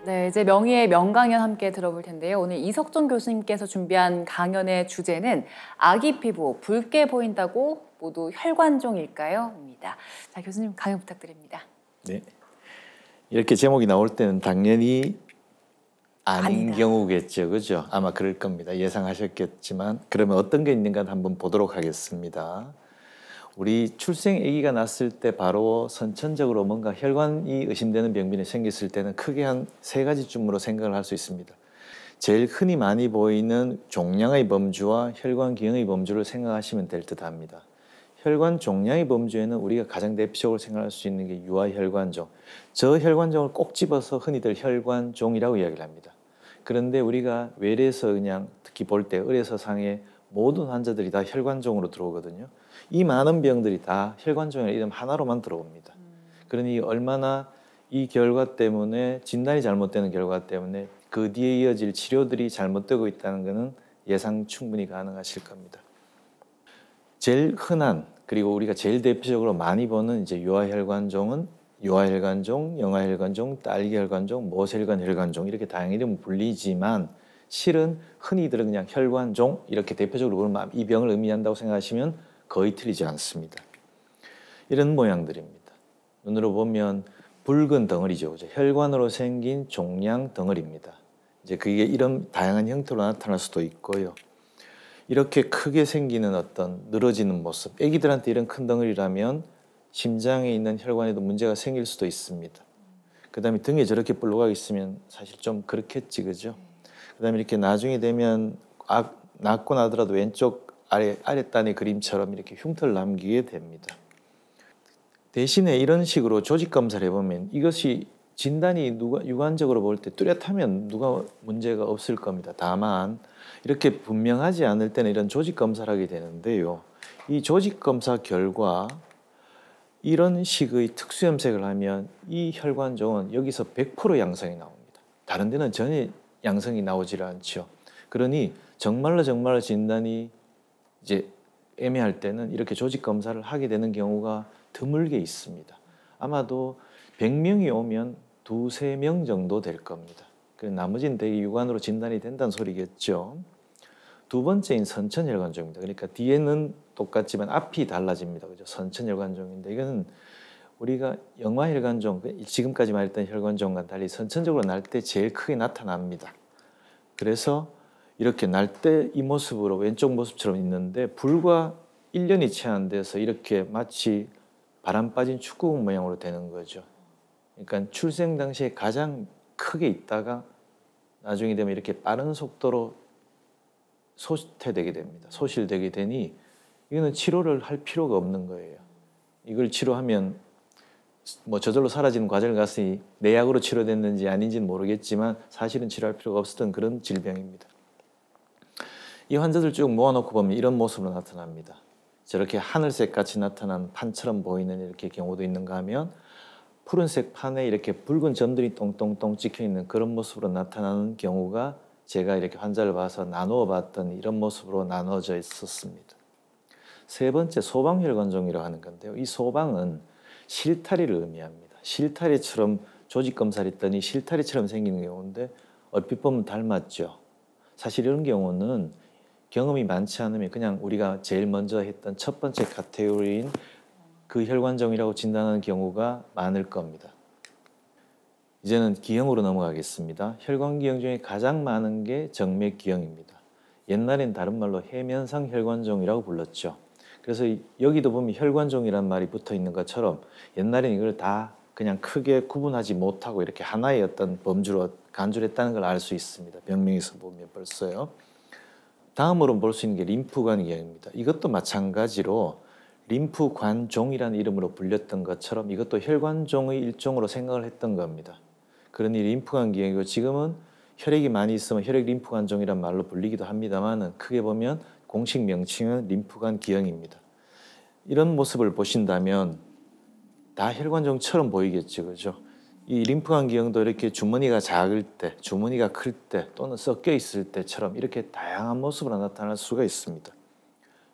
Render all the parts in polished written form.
네, 이제 명의의 명강연 함께 들어볼 텐데요. 오늘 이석종 교수님께서 준비한 강연의 주제는 아기 피부 붉게 보인다고 모두 혈관종일까요? 입니다. 자, 교수님 강연 부탁드립니다. 네. 이렇게 제목이 나올 때는 당연히 아닌 아니다. 경우겠죠. 그죠? 아마 그럴 겁니다. 예상하셨겠지만 그러면 어떤 게 있는가 한번 보도록 하겠습니다. 우리 출생 아기가 났을 때 바로 선천적으로 뭔가 혈관이 의심되는 병변이 생겼을 때는 크게 한 3가지쯤으로 생각을 할 수 있습니다. 제일 흔히 많이 보이는 종양의 범주와 혈관 기형의 범주를 생각하시면 될 듯합니다. 혈관 종양의 범주에는 우리가 가장 대표적으로 생각할 수 있는 게 유아혈관종. 저 혈관종을 꼭 집어서 흔히들 혈관종이라고 이야기를 합니다. 그런데 우리가 외래에서 그냥 특히 볼 때 을에서 상의 모든 환자들이 다 혈관종으로 들어오거든요. 이 많은 병들이 다 혈관종의 이름 하나로만 들어옵니다. 그러니 얼마나 이 결과 때문에 진단이 잘못되는 결과 때문에 그 뒤에 이어질 치료들이 잘못되고 있다는 것은 예상 충분히 가능하실 겁니다. 제일 흔한 그리고 우리가 제일 대표적으로 많이 보는 이제 유아혈관종은 유아혈관종, 영아혈관종, 딸기혈관종, 모세혈관 이렇게 다양한 이름을 불리지만 실은 흔히들은 그냥 혈관종 이렇게 대표적으로 부르면 이 병을 의미한다고 생각하시면 거의 틀리지 않습니다. 이런 모양들입니다. 눈으로 보면 붉은 덩어리죠. 그죠? 혈관으로 생긴 종양 덩어리입니다. 이제 그게 이런 다양한 형태로 나타날 수도 있고요. 이렇게 크게 생기는 어떤 늘어지는 모습. 아기들한테 이런 큰 덩어리라면 심장에 있는 혈관에도 문제가 생길 수도 있습니다. 그 다음에 등에 저렇게 볼록하게 있으면 사실 좀 그렇겠지, 그죠? 그 다음에 이렇게 나중에 되면 낳고 나더라도 왼쪽 아랫단의 그림처럼 이렇게 흉터를 남기게 됩니다. 대신에 이런 식으로 조직 검사를 해보면 이것이 진단이 육안적으로 볼 때 뚜렷하면 누가 문제가 없을 겁니다. 다만 이렇게 분명하지 않을 때는 이런 조직 검사를 하게 되는데요. 이 조직 검사 결과 이런 식의 특수 염색을 하면 이 혈관종은 여기서 100% 양성이 나옵니다. 다른 데는 전혀 양성이 나오질 않죠. 그러니 정말로 진단이 이제 애매할 때는 이렇게 조직 검사를 하게 되는 경우가 드물게 있습니다. 아마도 100명이 오면 2~3명 정도 될 겁니다. 나머지는 대개 육안으로 진단이 된다는 소리겠죠. 두 번째인 선천혈관종입니다. 그러니까 뒤에는 똑같지만 앞이 달라집니다. 그죠? 선천혈관종인데 이거는 우리가 영아혈관종, 지금까지 말했던 혈관종과 달리 선천적으로 날 때 제일 크게 나타납니다. 그래서 이렇게 날 때 이 모습으로 왼쪽 모습처럼 있는데 불과 1년이 채 안 돼서 이렇게 마치 바람 빠진 축구공 모양으로 되는 거죠. 그러니까 출생 당시에 가장 크게 있다가 나중에 되면 이렇게 빠른 속도로 소퇴되게 됩니다. 소실되게 되니 이거는 치료를 할 필요가 없는 거예요. 이걸 치료하면 뭐 저절로 사라지는 과정을 갔으니 내약으로 치료됐는지 아닌지는 모르겠지만 사실은 치료할 필요가 없었던 그런 질병입니다. 이 환자들 쭉 모아놓고 보면 이런 모습으로 나타납니다. 저렇게 하늘색 같이 나타난 판처럼 보이는 이렇게 경우도 있는가 하면 푸른색 판에 이렇게 붉은 점들이 똥똥똥 찍혀있는 그런 모습으로 나타나는 경우가 제가 이렇게 환자를 봐서 나누어 봤던 이런 모습으로 나눠져 있었습니다. 세 번째 소방혈관종이라고 하는 건데요. 이 소방은 실타리를 의미합니다. 실타리처럼 조직검사를 했더니 실타리처럼 생기는 경우인데 얼핏 보면 닮았죠. 사실 이런 경우는 경험이 많지 않으면 그냥 우리가 제일 먼저 했던 첫 번째 카테고리인 그 혈관종이라고 진단하는 경우가 많을 겁니다. 이제는 기형으로 넘어가겠습니다. 혈관기형 중에 가장 많은 게 정맥기형입니다. 옛날엔 다른 말로 해면상 혈관종이라고 불렀죠. 그래서 여기도 보면 혈관종이란 말이 붙어 있는 것처럼 옛날엔 이걸 다 그냥 크게 구분하지 못하고 이렇게 하나의 어떤 범주로 간주했다는 걸 알 수 있습니다. 병명에서 보면 벌써요. 다음으로 볼 수 있는 게 림프관 기형입니다. 이것도 마찬가지로 림프관종이라는 이름으로 불렸던 것처럼 이것도 혈관종의 일종으로 생각을 했던 겁니다. 그러니 림프관 기형이고 지금은 혈액이 많이 있으면 혈액 림프관종이란 말로 불리기도 합니다만 크게 보면 공식 명칭은 림프관 기형입니다. 이런 모습을 보신다면 다 혈관종처럼 보이겠죠, 그죠? 이 림프관 기형도 이렇게 주머니가 작을 때, 주머니가 클 때 또는 섞여 있을 때처럼 이렇게 다양한 모습으로 나타날 수가 있습니다.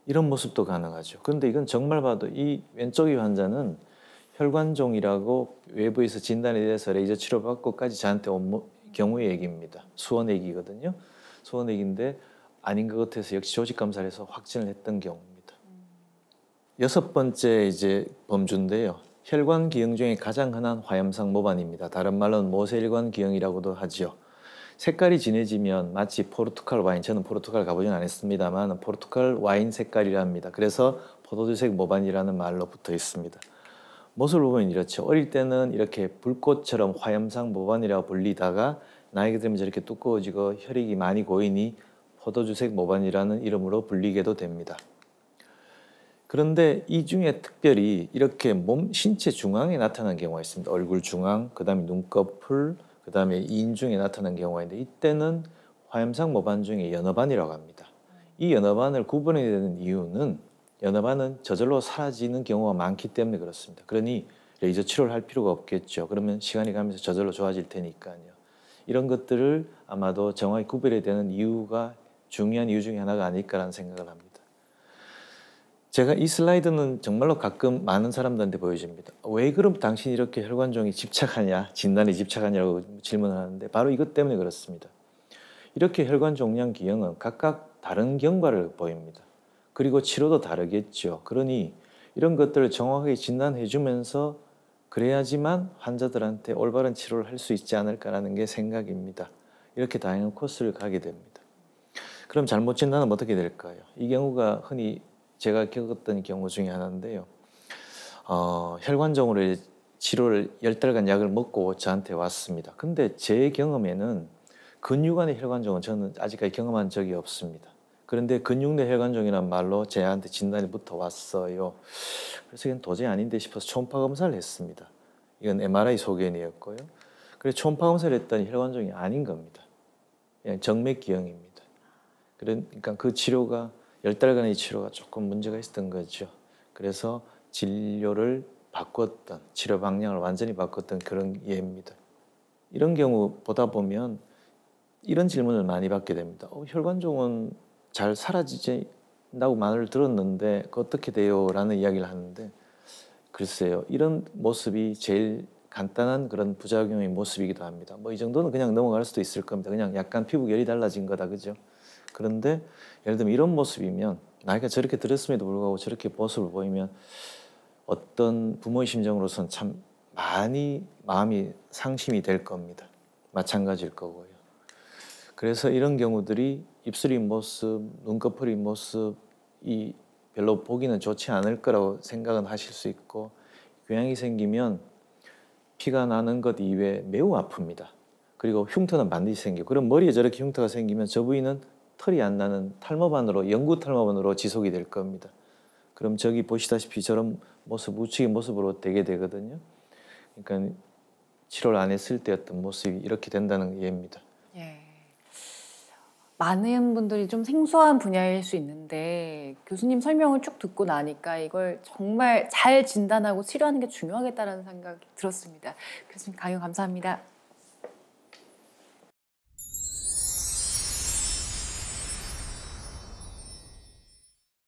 이런 모습도 가능하죠. 그런데 이건 정말 봐도 이 왼쪽의 환자는 혈관종이라고 외부에서 진단이 돼서 레이저 치료받고까지 저한테 온 경우의 얘기입니다. 수원 얘기거든요. 수원 얘기인데 아닌 것 같아서 역시 조직 검사를 해서 확진을 했던 경우입니다. 여섯 번째 이제 범주인데요. 혈관 기형 중에 가장 흔한 화염상 모반입니다. 다른 말로는 모세혈관 기형이라고도 하죠. 색깔이 진해지면 마치 포르투갈 와인, 저는 포르투갈 가보진 않았습니다만 포르투갈 와인 색깔이랍니다. 그래서 포도주색 모반이라는 말로 붙어 있습니다. 모습을 보면 이렇죠. 어릴 때는 이렇게 불꽃처럼 화염상 모반이라고 불리다가 나이가 들면 저렇게 두꺼워지고 혈액이 많이 고이니 포도주색 모반이라는 이름으로 불리게도 됩니다. 그런데 이 중에 특별히 이렇게 신체 중앙에 나타나는 경우가 있습니다. 얼굴 중앙, 그 다음에 눈꺼풀, 그 다음에 인중에 나타나는 경우가 있는데 이때는 화염상 모반 중에 연어반이라고 합니다. 이 연어반을 구분해야 되는 이유는 연어반은 저절로 사라지는 경우가 많기 때문에 그렇습니다. 그러니 레이저 치료를 할 필요가 없겠죠. 그러면 시간이 가면서 저절로 좋아질 테니까요. 이런 것들을 아마도 정확히 구별해야 되는 이유가 중요한 이유 중에 하나가 아닐까라는 생각을 합니다. 제가 이 슬라이드는 정말로 가끔 많은 사람들한테 보여집니다. 왜 그럼 당신이 이렇게 혈관종이 집착하냐, 진단에 집착하냐고 질문을 하는데 바로 이것 때문에 그렇습니다. 이렇게 혈관종양 기형은 각각 다른 경과를 보입니다. 그리고 치료도 다르겠죠. 그러니 이런 것들을 정확하게 진단해 주면서 그래야지만 환자들한테 올바른 치료를 할 수 있지 않을까라는 게 생각입니다. 이렇게 다양한 코스를 가게 됩니다. 그럼 잘못 진단하면 어떻게 될까요? 이 경우가 흔히 제가 겪었던 경우 중에 하나인데요. 혈관종으로 치료를 10달간 약을 먹고 저한테 왔습니다. 근데 제 경험에는 근육 안의 혈관종은 저는 아직까지 경험한 적이 없습니다. 그런데 근육 내 혈관종이라는 말로 저한테 진단이 붙어 왔어요. 그래서 이건 도저히 아닌데 싶어서 초음파 검사를 했습니다. 이건 MRI 소견이었고요. 그래서 초음파 검사를 했더니 혈관종이 아닌 겁니다. 그냥 정맥기형입니다. 그러니까 그 치료가 10달간의 치료가 조금 문제가 있었던 거죠. 그래서 진료를 바꿨던, 치료 방향을 완전히 바꿨던 그런 예입니다. 이런 경우 보다 보면 이런 질문을 많이 받게 됩니다. 혈관종은 잘 사라지진다고 말을 들었는데 어떻게 돼요? 라는 이야기를 하는데 글쎄요. 이런 모습이 제일 간단한 그런 부작용의 모습이기도 합니다. 뭐 이 정도는 그냥 넘어갈 수도 있을 겁니다. 그냥 약간 피부결이 달라진 거다. 그죠? 그런데 예를 들면 이런 모습이면 나이가 저렇게 들었음에도 불구하고 저렇게 모습을 보이면 어떤 부모의 심정으로서는 참 많이 마음이 상심이 될 겁니다. 마찬가지일 거고요. 그래서 이런 경우들이 입술의 모습, 눈꺼풀의 모습이 별로 보기는 좋지 않을 거라고 생각은 하실 수 있고 궤양이 생기면 피가 나는 것 이외에 매우 아픕니다. 그리고 흉터는 반드시 생기고 그럼 머리에 저렇게 흉터가 생기면 저 부위는 털이 안 나는 탈모반으로 영구 탈모반으로 지속이 될 겁니다. 그럼 저기 보시다시피 저런 모습 우측의 모습으로 되게 되거든요. 그러니까 치료를 안 했을 때 어떤 모습이 이렇게 된다는 예입니다. 예. 많은 분들이 좀 생소한 분야일 수 있는데 교수님 설명을 쭉 듣고 나니까 이걸 정말 잘 진단하고 치료하는 게 중요하겠다는 생각이 들었습니다. 교수님 강연 감사합니다.